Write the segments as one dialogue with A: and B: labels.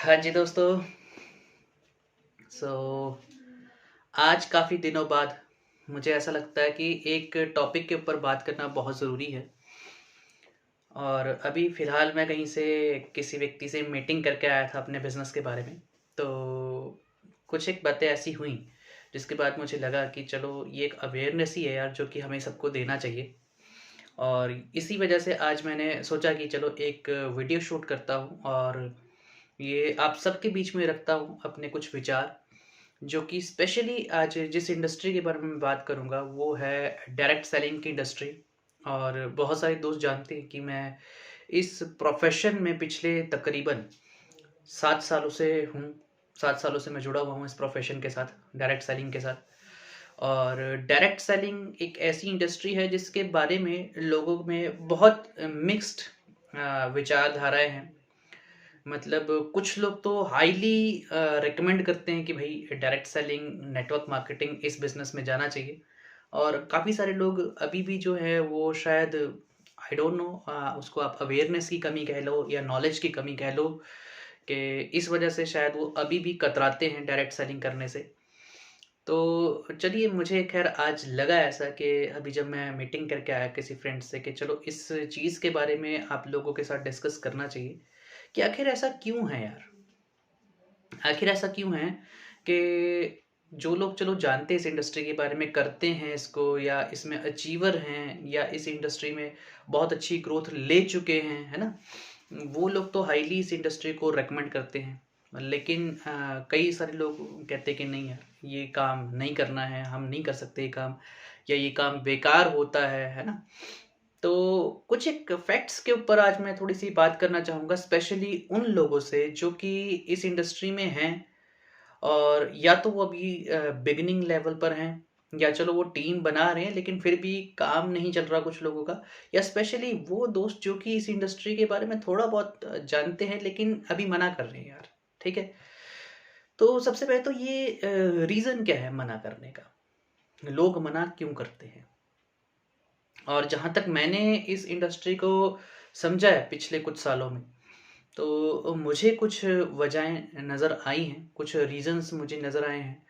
A: हाँ जी दोस्तों। सो आज काफ़ी दिनों बाद मुझे ऐसा लगता है कि एक टॉपिक के ऊपर बात करना बहुत ज़रूरी है। और अभी फ़िलहाल मैं कहीं से किसी व्यक्ति से मीटिंग करके आया था अपने बिज़नेस के बारे में। तो कुछ एक बातें ऐसी हुई जिसके बाद मुझे लगा कि चलो ये एक अवेयरनेस ही है यार, जो कि हमें सबको देना चाहिए। और इसी वजह से आज मैंने सोचा कि चलो एक वीडियो शूट करता हूँ और ये आप सबके बीच में रखता हूँ अपने कुछ विचार, जो कि स्पेशली आज जिस इंडस्ट्री के बारे में मैं बात करूँगा वो है डायरेक्ट सेलिंग की इंडस्ट्री। और बहुत सारे दोस्त जानते हैं कि मैं इस प्रोफेशन में पिछले तकरीबन 7 सालों से हूँ। 7 सालों से मैं जुड़ा हुआ हूँ इस प्रोफेशन के साथ, डायरेक्ट सेलिंग के साथ। और डायरेक्ट सेलिंग एक ऐसी इंडस्ट्री है जिसके बारे में लोगों में बहुत मिक्स्ड विचारधाराएँ हैं। मतलब कुछ लोग तो हाईली रिकमेंड करते हैं कि भाई डायरेक्ट सेलिंग, नेटवर्क मार्केटिंग इस बिज़नेस में जाना चाहिए। और काफ़ी सारे लोग अभी भी जो है वो शायद आई डोंट नो, उसको आप अवेयरनेस की कमी कह लो या नॉलेज की कमी कह लो, कि इस वजह से शायद वो अभी भी कतराते हैं डायरेक्ट सेलिंग करने से। तो चलिए, मुझे ख़ैर आज लगा ऐसा कि अभी जब मैं मीटिंग करके आया किसी फ्रेंड से कि चलो इस चीज़ के बारे में आप लोगों के साथ डिस्कस करना चाहिए कि आखिर ऐसा क्यों है यार? आखिर ऐसा क्यों है कि जो लोग चलो जानते हैं इस इंडस्ट्री के बारे में, करते हैं इसको या इसमें अचीवर हैं या इस इंडस्ट्री में बहुत अच्छी ग्रोथ ले चुके हैं, है ना? वो लोग तो हाईली इस इंडस्ट्री को रेकमेंड करते हैं। लेकिन कई सारे लोग कहते हैं कि नहीं यार, ये काम नहीं करना है, हम नहीं कर सकते ये काम, या ये काम बेकार होता है ना? तो कुछ एक फैक्ट्स के ऊपर आज मैं थोड़ी-सी बात करना चाहूँगा, स्पेशली उन लोगों से जो कि इस इंडस्ट्री में हैं और या तो वो अभी बिगिनिंग लेवल पर हैं, या चलो वो टीम बना रहे हैं लेकिन फिर भी काम नहीं चल रहा कुछ लोगों का, या स्पेशली वो दोस्त जो कि इस इंडस्ट्री के बारे में थोड़ा बहुत जानते हैं लेकिन अभी मना कर रहे हैं यार, ठीक है? तो सबसे पहले तो ये रीज़न क्या है मना करने का? लोग मना क्यों करते हैं? और जहाँ तक मैंने इस इंडस्ट्री को समझा है पिछले कुछ सालों में, तो मुझे कुछ वजहें नज़र आई हैं, कुछ रीज़न्स मुझे नज़र आए हैं।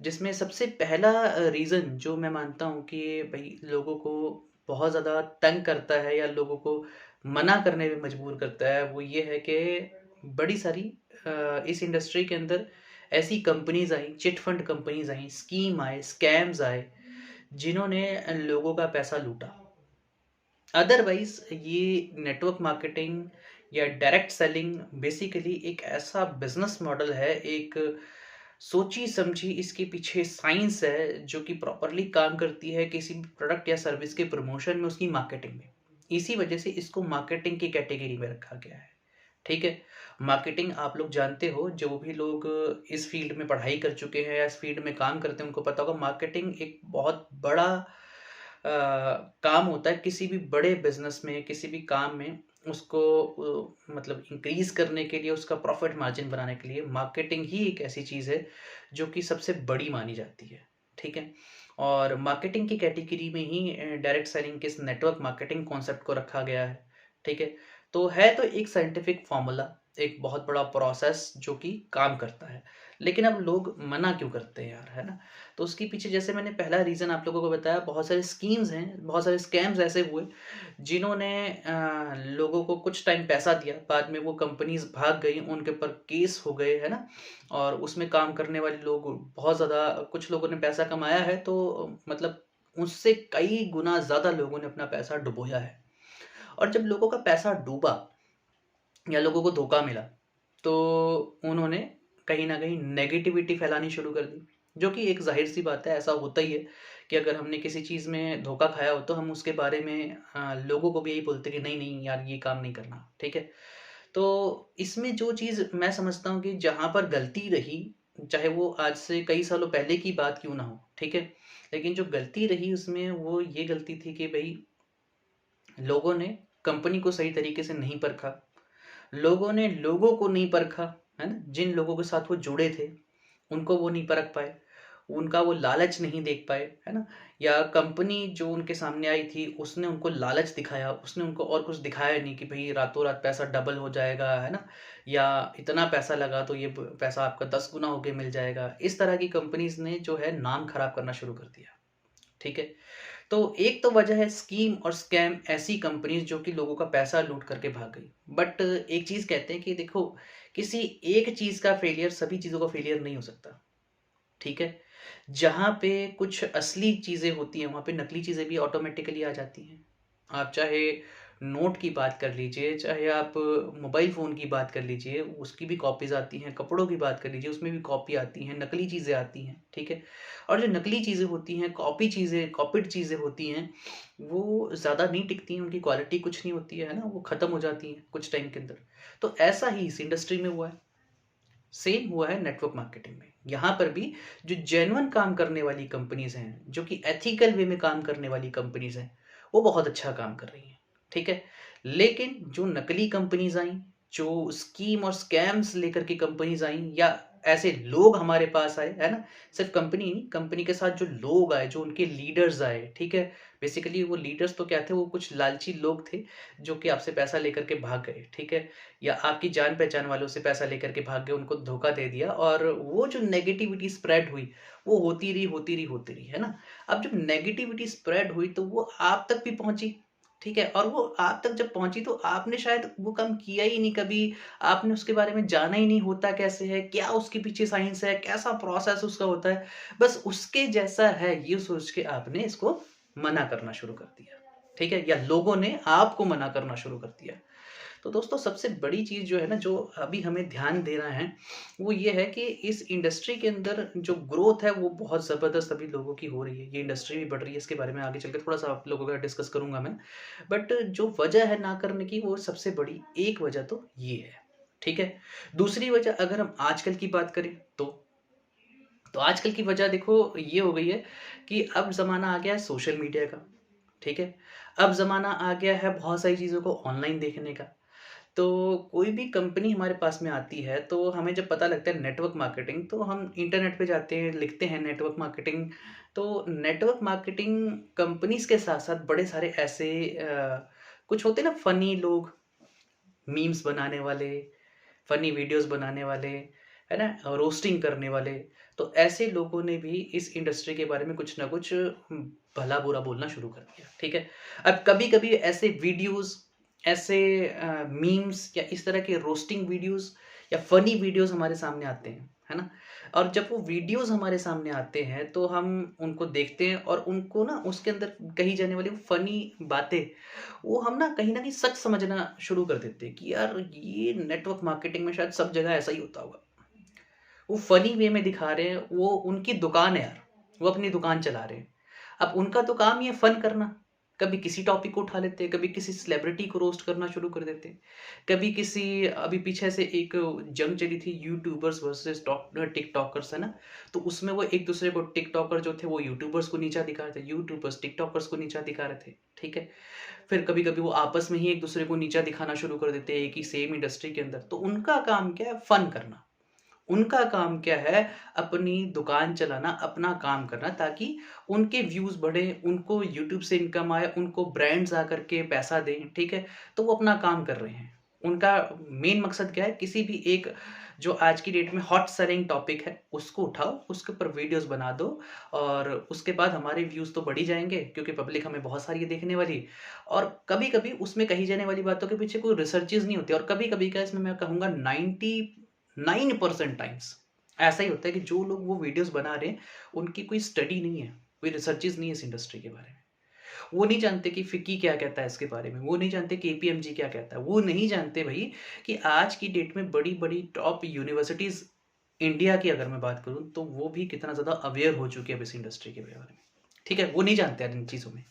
A: जिसमें सबसे पहला रीज़न जो मैं मानता हूँ कि भई लोगों को बहुत ज़्यादा तंग करता है या लोगों को मना करने पे मजबूर करता है, वो ये है कि बड़ी सारी इस इंडस्ट्री के अंदर ऐसी कंपनीज़ आई, चिट फंड कंपनीज़ आई, स्कीम आए, स्कैम्स आए, जिन्होंने लोगों का पैसा लूटा। अदरवाइज़ ये नेटवर्क मार्केटिंग या डायरेक्ट सेलिंग बेसिकली एक ऐसा बिज़नेस मॉडल है, एक सोची-समझी इसके पीछे साइंस है, जो कि प्रॉपर्ली काम करती है किसी भी प्रोडक्ट या सर्विस के प्रमोशन में, उसकी मार्केटिंग में। इसी वजह से इसको मार्केटिंग की कैटेगरी में रखा गया है, ठीक है? मार्केटिंग आप लोग जानते हो, जो भी लोग इस फ़ील्ड में पढ़ाई कर चुके हैं या इस फ़ील्ड में काम करते हैं, उनको पता होगा मार्केटिंग एक बहुत बड़ा काम होता है किसी भी बड़े बिज़नेस में, किसी भी काम में। उसको मतलब इंक्रीज़ करने के लिए, उसका प्रॉफ़िट मार्जिन बनाने के लिए मार्केटिंग ही एक ऐसी चीज़ है, जो कि सबसे बड़ी मानी जाती है, ठीक है? और मार्केटिंग की कैटेगरी में ही डायरेक्ट सेलिंग के इस नेटवर्क मार्केटिंग कॉन्सेप्ट को रखा गया है, ठीक है? तो है तो एक साइंटिफिक फ़ॉर्मूला, एक बहुत बड़ा प्रोसेस जो कि काम करता है। लेकिन अब लोग मना क्यों करते हैं यार, है ना? तो उसके पीछे जैसे मैंने पहला रीज़न आप लोगों को बताया, बहुत सारे स्कीम्स हैं, बहुत सारे स्कैम्स ऐसे हुए जिन्होंने लोगों को कुछ टाइम पैसा दिया, बाद में वो कंपनीज़ भाग गई, उनके ऊपर केस हो गए, है ना? और उसमें काम करने वाले लोग बहुत ज़्यादा, कुछ लोगों ने पैसा कमाया है तो मतलब उससे कई गुना ज़्यादा लोगों ने अपना पैसा डुबोया है। और जब लोगों का पैसा डूबा या लोगों को धोखा मिला, तो उन्होंने कहीं न कहीं नेगेटिविटी फैलानी शुरू कर दी, जो कि एक ज़ाहिर-सी बात है, ऐसा होता ही है कि अगर हमने किसी चीज़ में धोखा खाया हो, तो हम उसके बारे में लोगों को भी यही बोलते हैं कि नहीं-नहीं यार, ये काम नहीं करना, ठीक है? तो इसमें जो चीज़ मैं समझता हूँ कि जहाँ पर गलती रही, चाहे वो आज से कई सालों पहले की बात क्यों ना हो, ठीक है? लेकिन जो गलती रही उसमें वो ये गलती थी कि भई लोगों ने कंपनी को सही तरीके से नहीं परखा। लोगों ने लोगों को नहीं परखा, है ना? जिन लोगों के साथ वो जुड़े थे, उनको वो नहीं परख पाए। उनका वो लालच नहीं देख पाए, है ना? या कंपनी जो उनके सामने आई थी उसने उनको लालच दिखाया, उसने उनको और कुछ दिखाया नहीं कि भई रातों-रात पैसा डबल हो जाएगा, है ना? या इतना पैसा लगा तो ये प पैसा आपका 10 गुना होके मिल जाएगा। इस तरह की कंपनीज़ ने जो है नाम खराब करना शुरू कर दिया, ठीक है? तो एक तो वजह है स्कीम और स्कैम, ऐसी कंपनीज़ जो कि लोगों का पैसा लूट करके भाग गई। बट एक चीज़ कहते हैं कि देखो, किसी एक चीज़ का फेलियर सभी चीज़ों का फेलियर नहीं हो सकता, ठीक है? जहाँ पे कुछ असली चीज़ें होती हैं, वहाँ पे नकली चीज़ें भी ऑटोमैटिकली आ जाती हैं। आप चाहे नोट की बात कर लीजिए, चाहे आप मोबाइल फ़ोन की बात कर लीजिए, उसकी भी कॉपीज़ आती हैं, कपड़ों की बात कर लीजिए, उसमें भी कॉपी आती हैं, नकली चीज़ें आती हैं, ठीक है? और जो नकली चीज़ें होती हैं, कॉपीड चीज़ें होती हैं, वो ज़्यादा नहीं टिकती हैं, उनकी क्वालिटी कुछ नहीं होती है ना? वो ख़त्म हो जाती हैं कुछ टाइम के अंदर। तो ऐसा ही इस इंडस्ट्री में हुआ है। सेम हुआ है नेटवर्क मार्केटिंग में। यहाँ पर भी जो जेन्युइन काम करने वाली कंपनीज़ हैं, जो कि एथिकल वे में काम करने वाली कंपनीज़ हैं, वो बहुत अच्छा काम कर रही हैं, ठीक है? लेकिन जो नकली कंपनीज़ आईं, जो स्कीम और स्कैम्स लेकर के कंपनीज़ आईं या ऐसे लोग हमारे पास आए, है ना? सिर्फ़ कंपनी नहीं, कंपनी के साथ जो लोग आए, जो उनके लीडर्स आए, ठीक है? बेसिकली वो लीडर्स तो क्या थे, वो कुछ लालची लोग थे, जो कि आपसे पैसा लेकर के भाग गए, ठीक है? या आपकी जान-पहचान वालों से पैसा लेकर के भाग गए, उनको धोखा दे दिया और वो जो नेगेटिविटी स्प्रेड हुई, वो होती रही, है ना? अब जब नेगेटिविटी स्प्रेड हुई तो वो आप तक भी पहुँची, ठीक है? और वो आप तक जब पहुँची तो आपने शायद वो काम किया ही नहीं कभी, आपने उसके बारे में जाना ही नहीं होता कैसे है, क्या उसके पीछे साइंस है, कैसा प्रोसेस उसका होता है, बस उसके जैसा है ये सोच के आपने इसको मना करना शुरू कर दिया, ठीक है? या लोगों ने आपको मना करना शुरू कर दिया। तो दोस्तों सबसे बड़ी चीज़ जो है ना, जो अभी हमें ध्यान देना है, वो ये है कि इस इंडस्ट्री के अंदर जो ग्रोथ है वो बहुत ज़बरदस्त अभी लोगों की हो रही है। ये इंडस्ट्री भी बढ़ रही है, इसके बारे में आगे चल के थोड़ा-सा आप लोगों का डिस्कस करूँगा मैं। बट जो वजह है ना करने की, वो सबसे बड़ी एक वजह तो ये है, ठीक है? दूसरी वजह अगर हम आजकल की बात करें तो आजकल की वजह देखो ये हो गई है कि अब ज़माना आ गया है सोशल मीडिया का, ठीक है? अब ज़माना आ गया है बहुत सारी चीज़ों को ऑनलाइन देखने का। तो कोई भी कंपनी हमारे पास में आती है तो हमें जब पता लगता है नेटवर्क मार्केटिंग, तो हम इंटरनेट पे जाते हैं, लिखते हैं नेटवर्क मार्केटिंग। तो नेटवर्क मार्केटिंग कंपनीज़ के साथ-साथ बड़े सारे ऐसे कुछ होते हैं ना फ़नी लोग, मीम्स बनाने वाले, फ़नी वीडियोज़ बनाने वाले, है ना? रोस्टिंग करने वाले। तो ऐसे लोगों ने भी इस इंडस्ट्री के बारे में कुछ ना कुछ भला-बुरा बोलना शुरू कर दिया, ठीक है? अब कभी-कभी ऐसे वीडियोज़, ऐसे मीम्स या इस तरह के रोस्टिंग वीडियोज़ या फ़नी वीडियोज़ हमारे सामने आते हैं, है ना? और जब वो वीडियोज़ हमारे सामने आते हैं तो हम उनको देखते हैं और उनको ना उसके अंदर कही जाने वाली फ़नी बातें, वो हम ना कहीं न कहीं सच समझना शुरू कर देते हैं कि यार ये नेटवर्क मार्केटिंग में शायद सब जगह ऐसा ही होता होगा। वो फ़नी वे में दिखा रहे हैं, वो उनकी दुकान है यार, वो अपनी दुकान चला रहे हैं। अब उनका तो काम ही है फ़न करना, कभी किसी टॉपिक को उठा लेते हैं, कभी किसी सेलिब्रिटी को रोस्ट करना शुरू कर देते हैं, कभी किसी अभी पीछे से एक जंग चली थी यूट्यूबर्स वर्सेस टिकटॉकर्स, है ना? तो उसमें वो एक-दूसरे को टिकटॉकर जो थे वो यूट्यूबर्स को नीचा दिखा रहे थे, यूट्यूबर्स टिकटॉकर्स को नीचा दिखा रहे थे, ठीक है? फिर कभी-कभी वो आपस में ही एक-दूसरे को नीचा दिखाना शुरू कर देते हैं एक ही सेम इंडस्ट्री के अंदर। तो उनका काम क्या है? फ़न करना। उनका काम क्या है? अपनी दुकान चलाना, अपना काम करना ताकि उनके व्यूज़ बढ़ें, उनको यूट्यूब से इनकम आए, उनको ब्रांड्स आकर के पैसा दें, ठीक है? तो वो अपना काम कर रहे हैं। उनका मेन मकसद क्या है? किसी भी एक जो आज की डेट में हॉट सेलिंग टॉपिक है, उसको उठाओ, उसके ऊपर वीडियोज़ बना दो और उसके बाद हमारे व्यूज़ तो बढ़ ही जाएँगे क्योंकि पब्लिक हमें बहुत सारी है देखने वाली। और कभी-कभी उसमें कही जाने वाली बातों के पीछे कोई रिसर्चेज़ नहीं होती और कभी-कभी क्या इसमें मैं कहूँगा 9% टाइम्स ऐसा ही होता है कि जो लोग वो वीडियोज़ बना रहे हैं, उनकी कोई स्टडी नहीं है, कोई रिसर्चेज़ नहीं है इस इंडस्ट्री के बारे में। वो नहीं जानते कि फ़िक्की क्या कहता है इसके बारे में, वो नहीं जानते केपीएमजी क्या कहता है, वो नहीं जानते भई कि आज की डेट में बड़ी-बड़ी टॉप यूनिवर्सिटीज़ इंडिया की अगर मैं बात करूँ, तो वो भी कितना ज़्यादा अवेयर हो चुकी है अब इस इंडस्ट्री के बारे में। ठीक है? वो नहीं जानते यार इन चीज़ों में।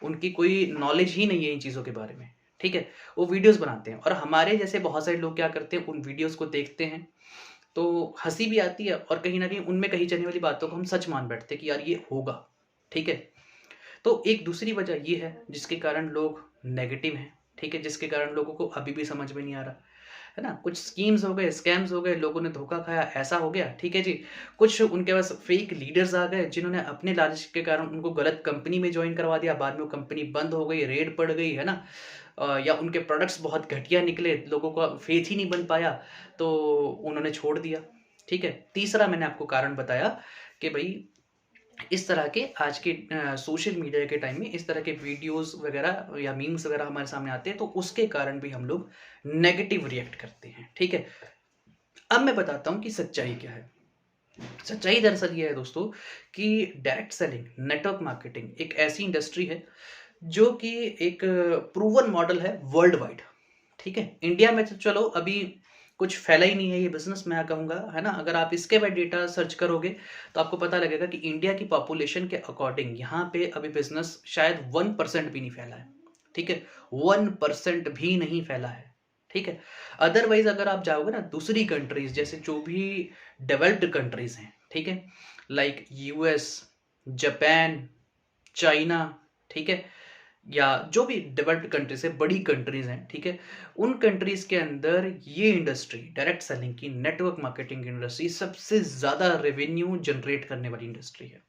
A: उनकी कोई नॉलेज ही नहीं है इन चीज़ों के बारे में, ठीक है? वो वीडियोज़ बनाते हैं और हमारे जैसे बहुत सारे लोग क्या करते हैं, उन वीडियोज़ को देखते हैं, तो हँसी भी आती है और कहीं न कहीं उनमें कही जाने वाली बातों को हम सच मान बैठते हैं कि यार ये होगा, ठीक है? तो एक दूसरी वजह ये है जिसके कारण लोग नेगेटिव हैं, ठीक है, जिसके कारण लोगों को अभी भी समझ में नहीं आ रहा है ना। कुछ स्कीम्स हो गए, स्कैम्स हो गए, लोगों ने धोखा खाया, ऐसा हो गया, ठीक है जी। कुछ उनके पास फेक लीडर्स आ गए जिन्होंने अपने लालच के कारण उनको गलत कंपनी में ज्वाइन करवा दिया, बाद में वो कंपनी बंद हो गई, रेड पड़ गई, है ना। या उनके प्रोडक्ट्स बहुत घटिया निकले, लोगों का फेथ ही नहीं बन पाया, तो उन्होंने छोड़ दिया, ठीक है। तीसरा मैंने आपको कारण बताया कि भाई इस तरह के आज के सोशल मीडिया के टाइम में इस तरह के वीडियोस वगैरह या मीम्स वगैरह हमारे सामने आते हैं, तो उसके कारण भी हम लोग नेगेटिव रिएक्ट करते हैं, ठीक है। अब मैं बताता हूं कि सच्चाई क्या है। सच्चाई दरअसल ये है दोस्तों कि डायरेक्ट सेलिंग, नेटवर्क मार्केटिंग एक ऐसी इंडस्ट्री है जो कि एक प्रूवन मॉडल है वर्ल्ड वाइड, ठीक है। इंडिया में तो चलो अभी कुछ फैला ही नहीं है ये बिजनेस, मैं कहूँगा, है ना। अगर आप इसके बाद डेटा सर्च करोगे तो आपको पता लगेगा कि इंडिया की पॉपुलेशन के अकॉर्डिंग यहाँ पे अभी बिजनेस शायद 1% भी नहीं फैला है, ठीक है। 1% भी नहीं फैला है, ठीक है। अदरवाइज अगर आप जाओगे ना दूसरी कंट्रीज, जैसे जो भी डेवलप्ड कंट्रीज हैं, ठीक है, लाइक यूएस, जापान, चाइना, ठीक है, या जो भी डेवलप्ड कंट्रीज है, बड़ी कंट्रीज हैं, ठीक है, उन कंट्रीज के अंदर ये इंडस्ट्री डायरेक्ट सेलिंग की, नेटवर्क मार्केटिंग की इंडस्ट्री सबसे ज्यादा रेवेन्यू जनरेट करने वाली इंडस्ट्री है,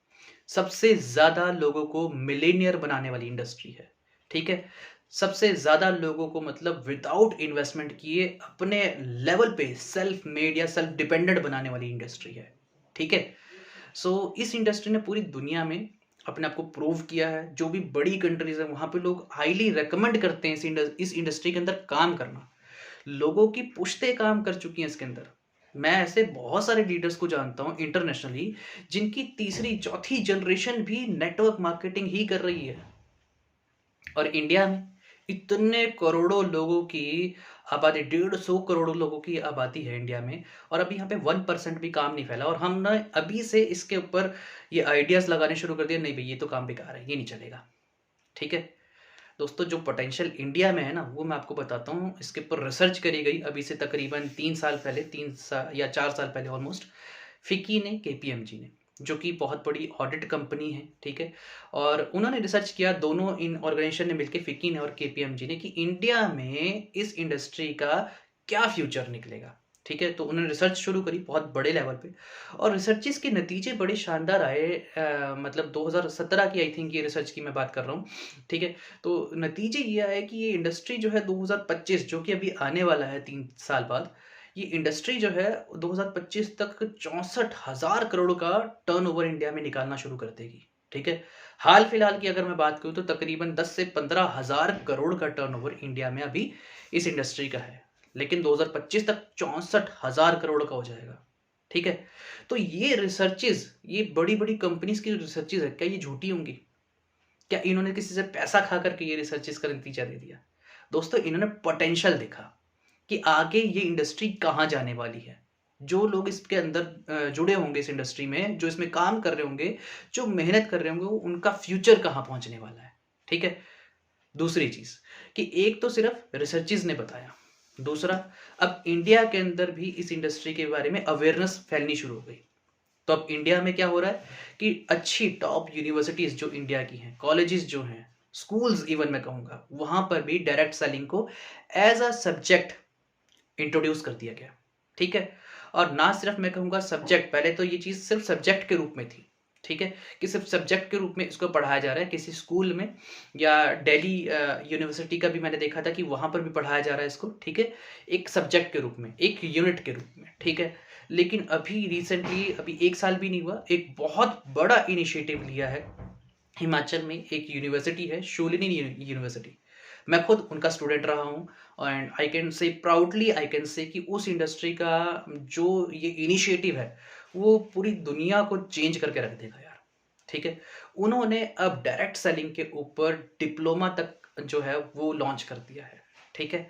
A: सबसे ज्यादा लोगों को मिलेनियर बनाने वाली इंडस्ट्री है, ठीक है। सबसे ज्यादा लोगों को मतलब विदाउट इन्वेस्टमेंट किए अपने लेवल पे सेल्फ मेड या सेल्फ डिपेंडेंट बनाने वाली इंडस्ट्री है, ठीक है। सो इस इंडस्ट्री ने पूरी दुनिया में अपने आप को प्रूव किया है। जो भी बड़ी कंट्रीज है वहां पे लोग हाईली रेकमेंड करते हैं इस इंडस्ट्री के अंदर काम करना। लोगों की पुश्तें काम कर चुकी हैं इसके अंदर। मैं ऐसे बहुत सारे लीडर्स को जानता हूं इंटरनेशनली जिनकी तीसरी चौथी जनरेशन भी नेटवर्क मार्केटिंग ही कर रही है। और इंडिया में इतने करोड़ों लोगों की आबादी, 150 करोड़ लोगों की आबादी है इंडिया में, और अभी यहाँ पे 1% भी काम नहीं फैला। और हमने अभी से इसके ऊपर ये आइडियाज लगाने शुरू कर दिए, नहीं भाई ये तो काम बेकार है, ये नहीं चलेगा, ठीक है। दोस्तों जो पोटेंशियल इंडिया में है ना, वो मैं आपको बताता हूँ। इसके ऊपर रिसर्च करी गई अभी से तकरीबन 3 साल पहले, 3 साल या 4 साल पहले ऑलमोस्ट, फिकी ने, केपीएमजी ने, जो कि बहुत बड़ी ऑडिट कंपनी है, ठीक है। और उन्होंने रिसर्च किया, दोनों इन ऑर्गेनाइजेशन ने मिलकर, फिकी ने और केपीएमजी ने, कि इंडिया में इस इंडस्ट्री का क्या फ्यूचर निकलेगा, ठीक है। तो उन्होंने रिसर्च शुरू करी बहुत बड़े लेवल पे, और रिसर्चेस के नतीजे बड़े शानदार आए। मतलब 2017 की आई थिंक ये रिसर्च की मैं बात कर रहा हूँ, ठीक है। तो नतीजे ये आए कि ये इंडस्ट्री जो है 2025, जो कि अभी आने वाला है 3 साल बाद, ये इंडस्ट्री जो है 2025 तक 64,000 करोड़ का टर्नओवर इंडिया में निकालना शुरू कर देगी, ठीक है। हाल फिलहाल की अगर मैं बात करूं तो तकरीबन 10 से 15,000 करोड़ का टर्नओवर इंडिया में अभी इस इंडस्ट्री का है, लेकिन 2025 तक 64,000 करोड़ का हो जाएगा, ठीक है। तो ये रिसर्चेज, ये बड़ी बड़ी कंपनीज की रिसर्चेज है, क्या ये झूठी होंगी? क्या इन्होंने किसी से पैसा खा करके ये रिसर्चेज का नतीजा दे दिया? दोस्तों इन्होंने पोटेंशियल देखा कि आगे ये इंडस्ट्री कहाँ जाने वाली है। जो लोग इसके अंदर जुड़े होंगे, इस इंडस्ट्री में जो इसमें काम कर रहे होंगे, जो मेहनत कर रहे होंगे, वो उनका फ्यूचर कहाँ पहुंचने वाला है, ठीक है। दूसरी चीज कि एक तो सिर्फ रिसर्चेज ने बताया, दूसरा अब इंडिया के अंदर भी इस इंडस्ट्री के बारे में अवेयरनेस फैलनी शुरू हो गई। तो अब इंडिया में क्या हो रहा है कि अच्छी टॉप यूनिवर्सिटीज जो इंडिया की हैं, कॉलेजेस जो हैं, स्कूल्स इवन मैं कहूंगा, वहां पर भी डायरेक्ट सेलिंग को एज अ सब्जेक्ट इंट्रोड्यूस कर दिया गया, ठीक है। और ना सिर्फ मैं कहूंगा सब्जेक्ट, पहले तो ये चीज सिर्फ सब्जेक्ट के रूप में थी, ठीक है, कि सिर्फ सब्जेक्ट के रूप में इसको पढ़ाया जा रहा है किसी स्कूल में, या दिल्ली यूनिवर्सिटी का भी मैंने देखा था कि वहां पर भी पढ़ाया जा रहा है इसको, ठीक है, एक सब्जेक्ट के रूप में, एक यूनिट के रूप में, ठीक है। लेकिन अभी रिसेंटली, अभी 1 साल भी नहीं हुआ, एक बहुत बड़ा इनिशिएटिव लिया है हिमाचल में। एक यूनिवर्सिटी है, शूलिनी यूनिवर्सिटी, मैं खुद उनका स्टूडेंट रहा हूँ, and I can say proudly, I can say कि उस इंडस्ट्री का जो ये इनिशिएटिव है वो पूरी दुनिया को चेंज करके रख देगा यार, ठीक है। उन्होंने अब डायरेक्ट सेलिंग के ऊपर डिप्लोमा तक जो है वो लॉन्च कर दिया है, ठीक है।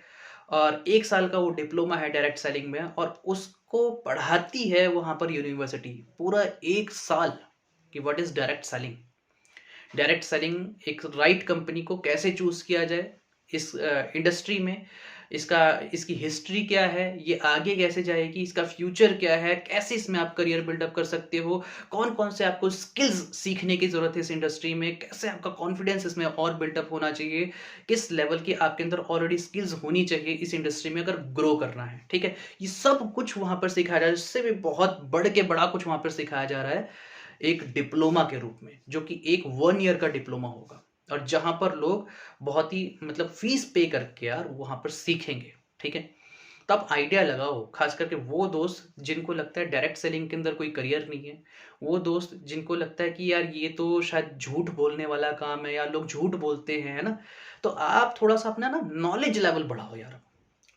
A: और 1 साल का वो डिप्लोमा है डायरेक्ट सेलिंग में, और उसको पढ़ाती है वहां पर यूनिवर्सिटी पूरा 1 साल कि what is direct selling. Direct selling, एक राइट कंपनी को कैसे चूज किया जाए इस इंडस्ट्री में, इसका इसकी हिस्ट्री क्या है, ये आगे कैसे जाएगी, इसका फ्यूचर क्या है, कैसे इसमें आप करियर बिल्डअप कर सकते हो, कौन-कौन से आपको स्किल्स सीखने की ज़रूरत है इस इंडस्ट्री में, कैसे आपका कॉन्फिडेंस इसमें और बिल्डअप होना चाहिए, किस लेवल की आपके अंदर ऑलरेडी स्किल्स होनी चाहिए इस इंडस्ट्री में अगर ग्रो करना है, ठीक है? ये सब कुछ वहाँ पर सिखाया जा रहा है, इससे भी बहुत बढ़ के बड़ा कुछ वहाँ पर सिखाया जा रहा है, एक डिप्लोमा के रूप में, जो कि एक 1 ईयर का डिप्लोमा होगा और जहाँ पर लोग बहुत ही मतलब फीस पे करके यार वहाँ पर सीखेंगे, ठीक है? तो आप आइडिया लगाओ, खास करके वो दोस्त जिनको लगता है डायरेक्ट सेलिंग के अंदर कोई करियर नहीं है, वो दोस्त जिनको लगता है कि यार ये तो शायद झूठ बोलने वाला काम है या लोग झूठ बोलते हैं, है ना? तो आप थोड़ा-सा अपना ना नॉलेज लेवल बढ़ाओ यार,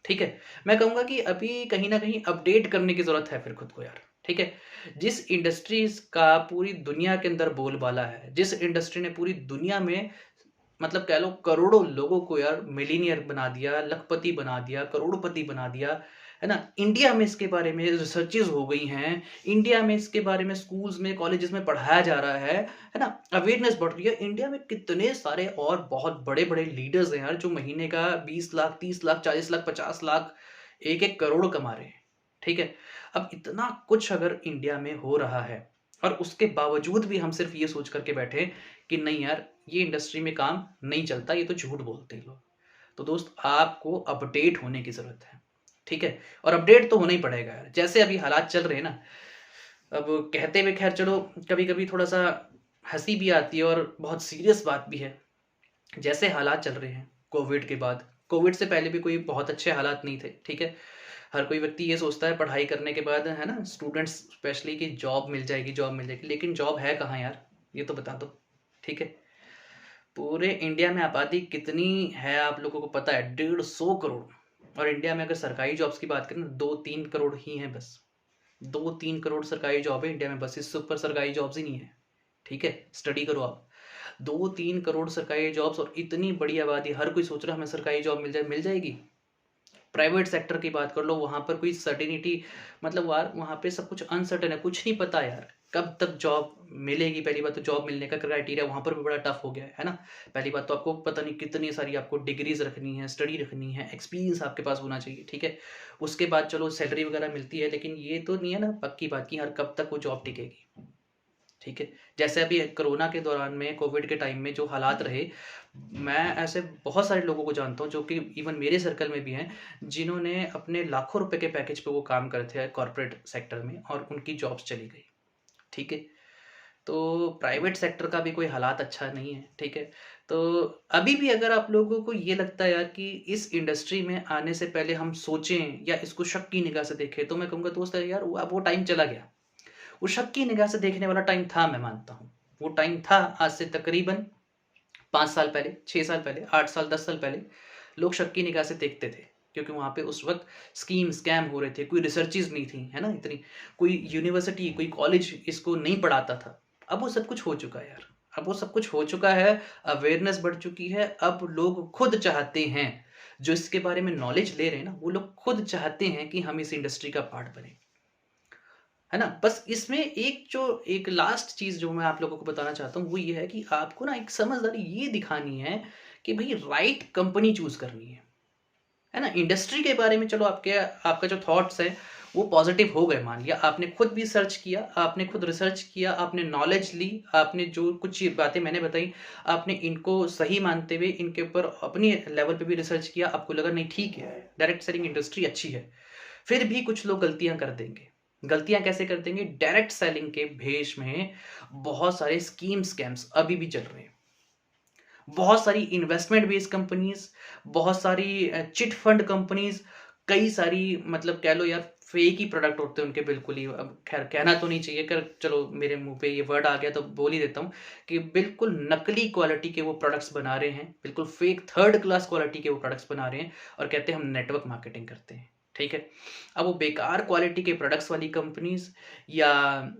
A: ठीक है? मैं कहूँगा कि अभी कहीं न कहीं अपडेट करने की ज़रूरत है फिर खुद को यार, ठीक है? जिस इंडस्ट्रीज़ का पूरी दुनिया के अंदर बोलबाला है, जिस इंडस्ट्री ने पूरी दुनिया में मतलब कह लो करोड़ों लोगों को यार मिलीनियर बना दिया, लखपति बना दिया, करोड़पति बना दिया, है ना? इंडिया में इसके बारे में रिसर्चेज़ हो गई हैं, इंडिया में इसके बारे में स्कूल्स में, कॉलेजेस में पढ़ाया जा रहा है ना? अवेयरनेस बढ़ रही है। इंडिया में कितने सारे और बहुत बड़े-बड़े लीडर्स हैं यार जो महीने का 20 लाख, 30 लाख, 40 लाख, 50 लाख, 1-1 करोड़ कमा रहे हैं, ठीक है? अब इतना कुछ अगर इंडिया में हो रहा है और उसके बावजूद भी हम सिर्फ़ ये सोच कर के बैठे कि नहीं यार ये इंडस्ट्री में काम नहीं चलता, ये तो झूठ बोलते हैं लोग। तो दोस्त आपको अपडेट होने की ज़रूरत है, ठीक है? और अपडेट तो होना ही पड़ेगा यार। जैसे अभी हालात चल रहे हैं ना, अब कहते हुए ख़ैर चलो कभी-कभी थोड़ा-सा हँसी भी आती है और बहुत सीरियस बात भी है। जैसे हालात चल रहे हैं कोविड के बाद, कोविड से पहले भी कोई बहुत अच्छे हालात नहीं थे, ठीक है? हर कोई व्यक्ति ये सोचता है पढ़ाई करने के बाद, है ना? स्टूडेंट्स स्पेशली कि जॉब मिल जाएगी, जॉब मिल जाएगी, लेकिन जॉब है कहाँ यार? ये तो बता दो, ठीक है? पूरे इंडिया में आबादी कितनी है आप लोगों को पता है? 150 करोड़ और इंडिया में अगर सरकारी जॉब्स की बात करें ना 2-3 करोड़ ही हैं बस। 2-3 करोड़ सरकारी जॉब है इंडिया में बस, इससे ऊपर सरकारी जॉब्स ही नहीं है, ठीक है? स्टडी करो आप। 2-3 करोड़ सरकारी जॉब्स और इतनी बड़ी आबादी, हर कोई सोच रहा है हमें सरकारी जॉब मिल जाएगी। प्राइवेट सेक्टर की बात कर लो, वहाँ पर कोई सर्टेनिटी मतलब वार वहाँ पे सब कुछ अनसर्टेन है, कुछ नहीं पता यार, कब तक जॉब मिलेगी। पहली बात तो जॉब मिलने का क्राइटेरिया वहाँ पर भी बड़ा टफ हो गया है ना? पहली बात तो आपको पता नहीं कितनी सारी आपको डिग्रीज़ रखनी है, स्टडी रखनी है, एक्सपीरियंस आपके पास होना चाहिए, ठीक है? उसके बाद चलो सैलरी वगैरह मिलती है, लेकिन ये तो नहीं है ना पक्की बात कि यार कब तक वो जॉब टिकेगी, ठीक है? जैसे अभी कोरोना के दौरान में, कोविड के टाइम में जो हालात रहे, मैं ऐसे बहुत सारे लोगों को जानता हूँ जो कि इवन मेरे सर्कल में भी हैं, जिन्होंने अपने लाखों रुपए के पैकेज पे वो काम करते हैं कॉर्पोरेट सेक्टर में और उनकी जॉब्स चली गई, ठीक है? तो प्राइवेट सेक्टर का भी कोई हालात अच्छा नहीं है, ठीक है? तो अभी भी अगर आप लोगों को ये लगता है यार कि इस इंडस्ट्री में आने से पहले हम सोचें या इसको शक की निगाह से देखें, तो मैं कहूँगा दोस्त यार वो अब वो टाइम चला गया। वो शक की निगाह से देखने वाला टाइम था, मैं मानता हूँ। वो टाइम था आज से तकरीबन 5 साल पहले, 6 साल पहले, 8 साल, 10 साल पहले लोग शक की निगाह से देखते थे। क्योंकि वहाँ पे उस वक़्त स्कीम, स्कैम हो रहे थे, कोई रिसर्चेज़ नहीं थी, है ना? इतनी कोई यूनिवर्सिटी, कोई कॉलेज इसको नहीं पढ़ाता था। अब वो सब कुछ हो चुका है यार। अब वो सब कुछ हो चुका है, अवेयरनेस बढ़ चुकी है। अब लोग खुद चाहते हैं, जो इसके बारे में नॉलेज ले रहे हैं ना, वो लोग खुद चाहते हैं कि हम इस इंडस्ट्री का पार्ट बनें। है ना? बस इसमें एक लास्ट चीज़ जो मैं आप लोगों को बताना चाहता हूँ, वो ये है कि आपको ना एक समझदारी ये दिखानी है कि भई राइट कंपनी चूज़ करनी है ना? इंडस्ट्री के बारे में चलो आपका जो थॉट्स है, वो पॉज़िटिव हो गए मान लिया, आपने खुद भी सर्च किया, आपने खुद रिसर्च किया, आपने नॉलेज ली, आपने जो कुछ ये बातें मैंने बताई, आपने इनको सही मानते हुए इनके ऊपर अपनी लेवल पे भी रिसर्च किया, आपको लगा नहीं ठीक है, डायरेक्ट सेलिंग इंडस्ट्री अच्छी है। फिर भी कुछ लोग गलतियाँ कर देंगे। गलतियाँ कैसे कर देंगे? डायरेक्ट सेलिंग के भेष में बहुत सारे स्कीम स्कैम्स अभी भी चल रहे हैं। बहुत सारी इन्वेस्टमेंट बेस्ड कंपनीज़, बहुत सारी चिट फंड कंपनीज़, कई सारी मतलब कह लो यार फेक ही प्रोडक्ट होते हैं उनके बिल्कुल ही। अब ख़ैर कहना तो नहीं चाहिए, कर चलो मेरे मुँह पे ये वर्ड आ गया तो बोल ही देता हूँ कि बिल्कुल नकली क्वालिटी के वो प्रोडक्ट्स बना रहे हैं, बिल्कुल फेक थर्ड क्लास क्वालिटी के वो प्रोडक्ट्स बना रहे हैं और कहते हैं हम नेटवर्क मार्केटिंग करते हैं, ठीक है? अब वो बेकार क्वालिटी के प्रोडक्ट्स वाली कंपनीज़ या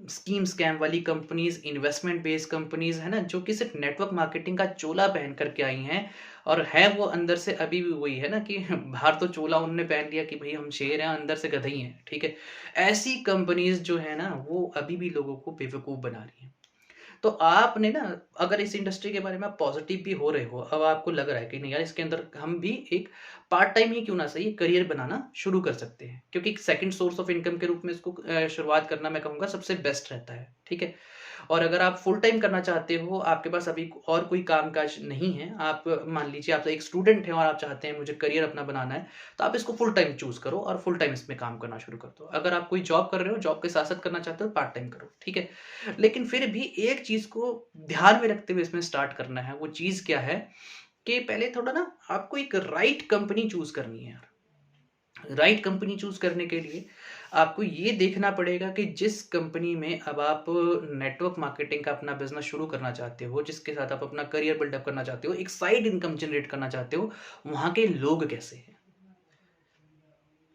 A: स्कीम स्कैम वाली कंपनीज़, इन्वेस्टमेंट बेस्ड कंपनीज़, है ना? जो कि सिर्फ़ नेटवर्क मार्केटिंग का चोला पहन कर के आई हैं और है वो अंदर से अभी भी वही है ना कि बाहर तो चोला उन्होंने पहन लिया कि भई हम शेर हैं, अंदर से गधे ही हैं, ठीक है? ऐसी कंपनीज़ जो है ना, वो अभी भी लोगों को बेवकूफ़ बना रही हैं। तो आपने ना, अगर इस इंडस्ट्री के बारे में आप पॉजिटिव भी हो रहे हो, अब आपको लग रहा है कि नहीं यार इसके अंदर हम भी एक पार्ट टाइम ही क्यों ना सही करियर बनाना शुरू कर सकते हैं, क्योंकि एक सेकंड सोर्स ऑफ इनकम के रूप में इसको शुरुआत करना मैं कहूँगा सबसे बेस्ट रहता है, ठीक है। और अगर आप फुल टाइम करना चाहते हो, आपके पास अभी और कोई काम-काज नहीं है, आप मान लीजिए आप एक स्टूडेंट हैं और आप चाहते हैं मुझे करियर अपना बनाना है, तो आप इसको फुल टाइम चूज़ करो और फुल टाइम इसमें काम करना शुरू कर दो। अगर आप कोई जॉब कर रहे हो, जॉब के साथ-साथ करना चाहते हो, पार्ट टाइम करो, ठीक है। लेकिन फिर भी एक चीज़ को ध्यान में रखते हुए इसमें स्टार्ट करना है, वो चीज़ क्या है कि पहले थोड़ा ना आपको एक राइट कंपनी चूज़ करनी है यार। राइट कंपनी चूज़ करने के लिए आपको ये देखना पड़ेगा कि जिस कंपनी में अब आप नेटवर्क मार्केटिंग का अपना बिज़नेस शुरू करना चाहते हो, जिसके साथ आप अपना करियर बिल्डअप करना चाहते हो, एक साइड इनकम जनरेट करना चाहते हो, वहाँ के लोग कैसे हैं?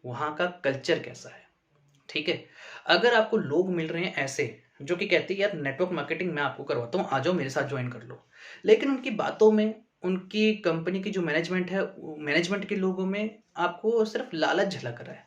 A: वहाँ का कल्चर कैसा है? ठीक है? अगर आपको लोग मिल रहे हैं ऐसे, जो कि कहते हैं यार नेटवर्क मार्केटिंग मैं आपको करवाता हूँ, आ जाओ मेरे साथ जॉइन कर लो। लेकिन उनकी बातों में, उनकी कंपनी की जो मैनेजमेंट है, मैनेजमेंट के लोगों में आपको सिर्फ़ लालच झलक रहा है।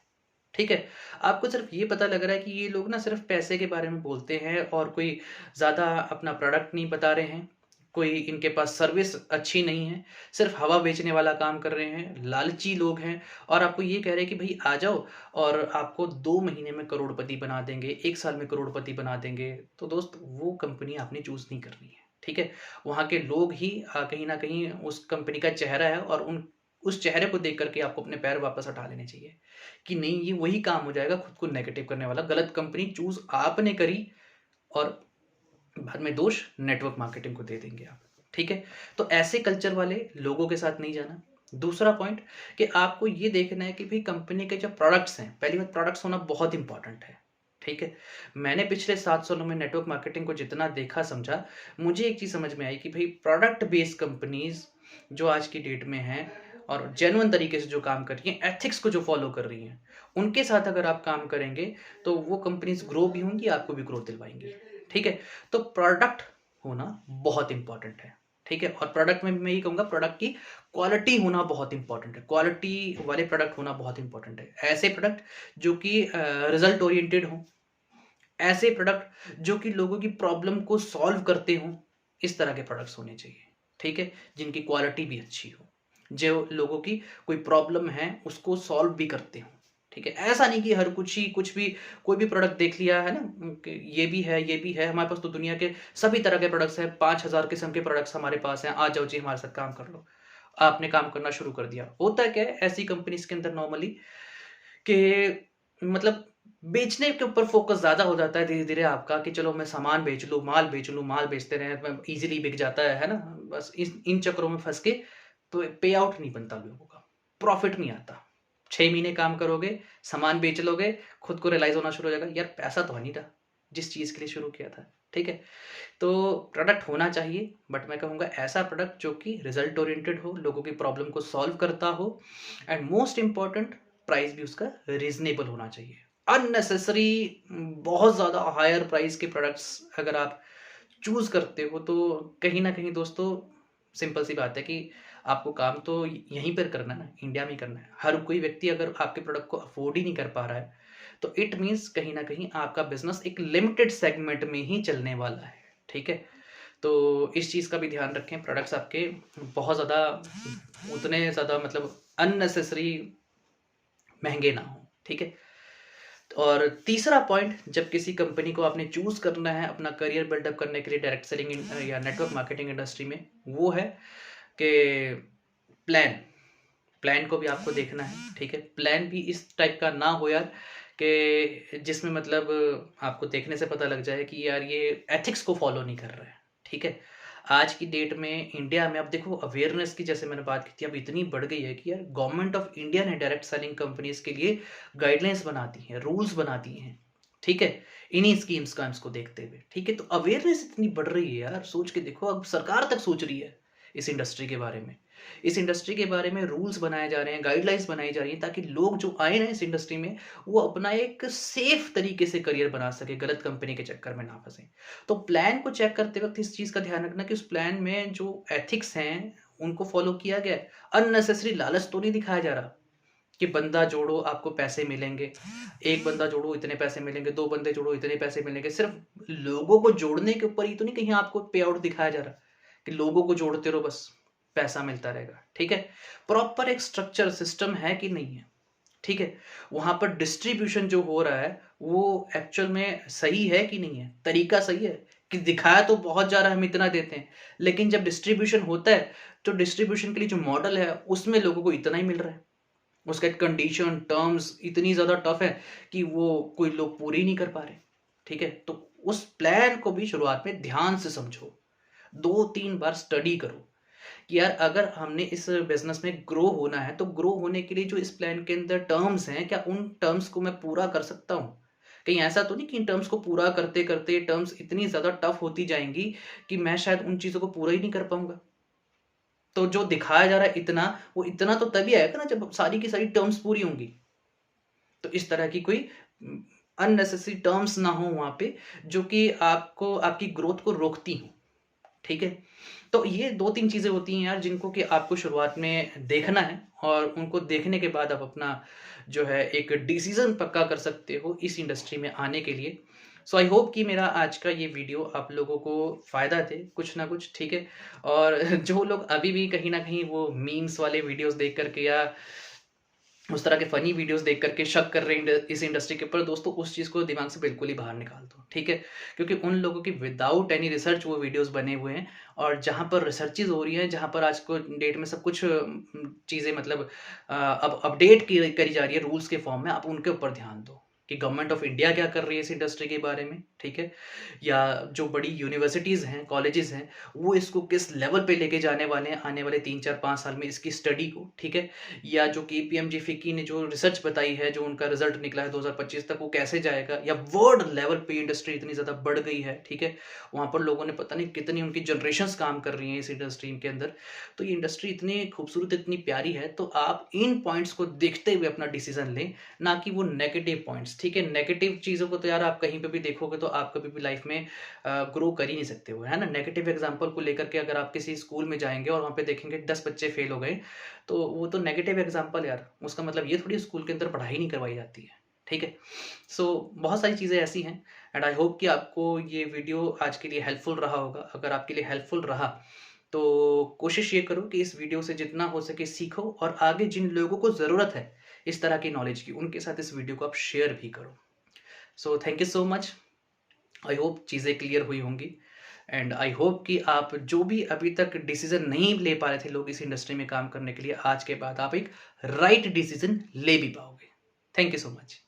A: ठीक है? आपको सिर्फ़ ये पता लग रहा है कि ये लोग ना सिर्फ़ पैसे के बारे में बोलते हैं और कोई ज़्यादा अपना प्रोडक्ट नहीं बता रहे हैं, कोई इनके पास सर्विस अच्छी नहीं है, सिर्फ़ हवा बेचने वाला काम कर रहे हैं, लालची लोग हैं और आपको ये कह रहे हैं कि भई आ जाओ और आपको 2 महीने में करोड़पति बना देंगे, 1 साल में करोड़पति बना देंगे। तो दोस्त वो कंपनी आपने चूज़ नहीं करनी है, ठीक है? वहाँ के लोग ही कहीं न कहीं उस कंपनी का चेहरा है और उस चेहरे को देख कर के आपको अपने पैर वापस हटा लेने चाहिए। कि नहीं ये वही काम हो जाएगा खुद को नेगेटिव करने वाला, गलत कंपनी चूज़ आपने करी और बाद में दोष नेटवर्क मार्केटिंग को दे देंगे आप, ठीक है? तो ऐसे कल्चर वाले लोगों के साथ नहीं जाना। दूसरा पॉइंट कि आपको ये देखना है कि भई कंपनी के जो प्रोडक्ट्स हैं, पहली बात प्रोडक्ट्स होना बहुत इम्पोर्टेंट है, ठीक है? मैंने पिछले 7 सालों में नेटवर्क मार्केटिंग को जितना देखा समझा, मुझे एक चीज़ समझ में आई कि भई प्रोडक्ट बेस्ड कंपनीज़ जो आज की डेट में हैं और जेन्युइन तरीके से जो काम कर रही हैं, एथिक्स को जो फॉलो कर रही हैं, उनके साथ अगर आप काम करेंगे, तो वो कंपनीज़ ग्रो भी होंगी, आपको भी ग्रोथ दिलवाएँगी, ठीक है? तो प्रोडक्ट होना बहुत इम्पोर्टेंट है, ठीक है? और प्रोडक्ट में मैं ये कहूँगा प्रोडक्ट की क्वालिटी होना बहुत इम्पोर्टेंट है, क्वालिटी वाले प्रोडक्ट होना बहुत इम्पोर्टेंट है। ऐसे प्रोडक्ट जो कि रिज़ल्ट ओरिएंटेड हों, ऐसे प्रोडक्ट जो कि लोगों की प्रॉब्लम को सॉल्व करते हों, इस तरह के प्रोडक्ट्स होने चाहिए, ठीक है? जिनकी क्वालिटी भी अच्छी हो, जो लोगों की कोई प्रॉब्लम है उसको सॉल्व भी करते हों, ठीक है? ऐसा नहीं कि हर कुछ भी कोई भी प्रोडक्ट देख लिया है ना कि ये भी है, हमारे पास तो दुनिया के सभी तरह के प्रोडक्ट्स हैं, 5000 किस्म के प्रोडक्ट्स हमारे पास हैं, आ जाओ जी हमारे साथ काम कर लो। आपने काम करना शुरू कर दिया। होता क्या है ऐसी कंपनीज़ के अंदर नॉर्मली कि मतलब बेचने के ऊपर फ़ोकस ज़्यादा हो जाता है धीरे-धीरे आपका कि चलो मैं सामान बेच लूँ, माल बेचते रहें, मैं ईज़िली बिक जाता है ना? बस इस इन चक्करों में फँस के तो पे आउट नहीं बनता लोगों का, प्रॉफ़िट नहीं आता। 6 महीने काम करोगे, सामान बेच लोगे, खुद को रियलाइज़ होना शुरू हो जाएगा, यार पैसा तो आ नहीं रहा, जिस चीज़ के लिए शुरू किया था, ठीक है? तो प्रोडक्ट होना चाहिए, बट मैं कहूँगा ऐसा प्रोडक्ट जो कि रिज़ल्ट ओरिएंटेड हो, लोगों की प्रॉब्लम को सॉल्व करता हो एंड मोस्ट इम्पोर्टेंट प्राइस भी उसका रीज़नेबल होना चाहिए। अननेसेसरी बहुत ज़्यादा हायर प्राइस के प्रोडक्ट्स अगर आप चूज़ करते हो तो कहीं न कहीं दोस्तों सिंपल सी बात है कि आपको काम तो यहीं पर करना है ना, इंडिया में ही करना है। हर कोई व्यक्ति अगर आपके प्रोडक्ट को अफ़ोर्ड ही नहीं कर पा रहा है, तो इट मीन्स कहीं न कहीं आपका बिज़नेस एक लिमिटेड सेगमेंट में ही चलने वाला है, ठीक है? तो इस चीज़ का भी ध्यान रखें, प्रोडक्ट्स आपके बहुत ज़्यादा उतने ज़्यादा मतलब अननेसेसरी महँगे ना हों, ठीक है? और तीसरा पॉइंट जब किसी कंपनी को आपने चूज़ करना है अपना करियर बिल्डअप करने के लिए डायरेक्ट सेलिंग या नेटवर्क मार्केटिंग इंडस्ट्री में, वो है कि प्लान। प्लान को भी आपको देखना है, ठीक है? प्लान भी इस टाइप का ना हो यार कि जिसमें मतलब आपको देखने से पता लग जाए कि यार ये एथिक्स को फ़ॉलो नहीं कर रहा है, ठीक है? आज की डेट में इंडिया में अब देखो अवेयरनेस की जैसे मैंने बात की थी अब इतनी बढ़ गई है कि यार गवर्नमेंट ऑफ इंडिया ने डायरेक्ट सेलिंग कंपनीज़ के लिए गाइडलाइंस बनाती हैं, रूल्स बनाती हैं, ठीक है? इन्हीं स्कीम्स को देखते हुए, ठीक है? तो अवेयरनेस इतनी बढ़ रही है यार, सोच के देखो अब सरकार तक सोच रही है इस इंडस्ट्री के बारे में। इस इंडस्ट्री के बारे में रूल्स बनाए जा रहे हैं, गाइडलाइंस बनाई जा रही हैं ताकि लोग जो आए ना इस इंडस्ट्री में, वो अपना एक सेफ तरीके से करियर बना सकें, गलत कंपनी के चक्कर में ना फँसें। तो प्लान को चेक करते वक़्त इस चीज़ का ध्यान रखना कि उस प्लान में जो एथिक्स हैं, उनको फ़ॉलो किया गया है। अननेसेसरी लालच तो नहीं दिखाया जा रहा, कि बंदा जोड़ो आपको पैसे मिलेंगे, एक बंदा जोड़ो इतने पैसे मिलेंगे, 2 बंदे जोड़ो इतने पैसे मिलेंगे। सिर्फ लोगों को जोड़ने के ऊपर ही तो नहीं कहीं आपको पे आउट दिखाया जा रहा कि लोगों को जोड़ते रहो बस पैसा मिलता रहेगा, ठीक है? प्रॉपर एक स्ट्रक्चर सिस्टम है कि नहीं है, ठीक है? वहाँ पर डिस्ट्रीब्यूशन जो हो रहा है वो एक्चुअल में सही है कि नहीं है? तरीका सही है? कि दिखाया तो बहुत जा रहा है हम इतना देते हैं, लेकिन जब डिस्ट्रीब्यूशन होता है तो डिस्ट्रीब्यूशन के लिए जो मॉडल है उसमें लोगों को इतना ही मिल रहा है। उसका कंडीशन टर्म्स इतनी ज़्यादा टफ है कि वो कोई लोग पूरी ही नहीं कर पा रहे, ठीक है? तो उस प्लान को भी शुरुआत में ध्यान से समझो, 2-3 बार स्टडी करो कि यार अगर हमने इस बिज़नेस में ग्रो होना है, तो ग्रो होने के लिए जो इस प्लान के अंदर टर्म्स हैं, क्या उन टर्म्स को मैं पूरा कर सकता हूँ? कहीं ऐसा तो नहीं कि इन टर्म्स को पूरा करते-करते टर्म्स इतनी ज़्यादा टफ होती जाएँगी कि मैं शायद उन चीज़ों को पूरा ही नहीं कर पाऊँगा। तो जो दिखाया जा रहा है इतना, वो इतना तो तभी आएगा ना जब सारी की सारी टर्म्स पूरी होंगी। तो इस तरह की कोई अननेसेसरी टर्म्स ना हो वहाँ पे, जो कि आपको आपकी ग्रोथ को रोकती हों, ठीक है? तो ये 2-3 चीज़ें होती हैं यार जिनको कि आपको शुरुआत में देखना है और उनको देखने के बाद आप अपना जो है एक डिसीज़न पक्का कर सकते हो इस इंडस्ट्री में आने के लिए। सो आई होप कि मेरा आज का ये वीडियो आप लोगों को फ़ायदा दे कुछ ना कुछ, ठीक है? और जो लोग अभी भी कहीं न कहीं वो मीम्स वाले वीडियोज़ देख कर के या उस तरह के फ़नी वीडियोज़ देख कर के शक कर रहे हैं इस इंडस्ट्री के ऊपर, दोस्तों उस चीज़ को दिमाग से बिल्कुल ही बाहर निकाल दो, ठीक है? क्योंकि उन लोगों की विदाउट एनी रिसर्च वो वीडियोज़ बने हुए हैं और जहाँ पर रिसर्चेज़ हो रही हैं, जहाँ पर आज को डेट में सब कुछ चीज़ें मतलब अब अपडेट की करी जा रही है रूल्स के फॉर्म में, आप उनके ऊपर ध्यान दो कि गवर्नमेंट ऑफ इंडिया क्या कर रही है इस इंडस्ट्री के बारे में, ठीक है? या जो बड़ी यूनिवर्सिटीज़ हैं, कॉलेजेस हैं, वो इसको किस लेवल पे लेके जाने वाले हैं आने वाले 3, 4, 5 साल में इसकी स्टडी को, ठीक है? या जो केपीएमजी फिक्की ने जो रिसर्च बताई है, जो उनका रिजल्ट निकला है 2025 तक, वो कैसे जाएगा? या वर्ल्ड लेवल पे इंडस्ट्री इतनी ज़्यादा बढ़ गई है, ठीक है? वहाँ पर लोगों ने पता नहीं कितनी उनकी जनरेशंस काम कर रही हैं इस इंडस्ट्री के अंदर। तो ये इंडस्ट्री इतनी खूबसूरत, इतनी प्यारी है, तो आप इन पॉइंट्स को देखते हुए अपना डिसीज़न लें, ना कि वो नेगेटिव पॉइंट्स, ठीक है? नेगेटिव चीज़ों को तो यार आप कहीं पे भी देखोगे तो आप कभी भी लाइफ में ग्रो कर ही नहीं सकते हो, है ना? नेगेटिव एग्ज़ाम्पल को लेकर के अगर आप किसी स्कूल में जाएँगे और वहाँ पे देखेंगे 10 बच्चे फेल हो गए, तो वो तो नेगेटिव एग्ज़ाम्पल यार, उसका मतलब ये थोड़ी स्कूल के अंदर पढ़ाई नहीं करवाई जाती है, ठीक है? सो बहुत सारी चीज़ें ऐसी हैं एंड आई होप कि आपको ये वीडियो आज के लिए हेल्पफुल रहा होगा। अगर आपके लिए हेल्पफुल रहा, तो कोशिश ये करो कि इस वीडियो से जितना हो सके सीखो और आगे जिन लोगों को ज़रूरत है इस तरह की नॉलेज की, उनके साथ इस वीडियो को आप शेयर भी करो। So thank you so much. I hope चीज़ें क्लियर हुई होंगी एंड आई होप कि आप जो भी अभी तक डिसीज़न नहीं ले पा रहे थे लोग इस इंडस्ट्री में काम करने के लिए, आज के बाद आप एक राइट डिसीज़न ले भी पाओगे। Thank you so much.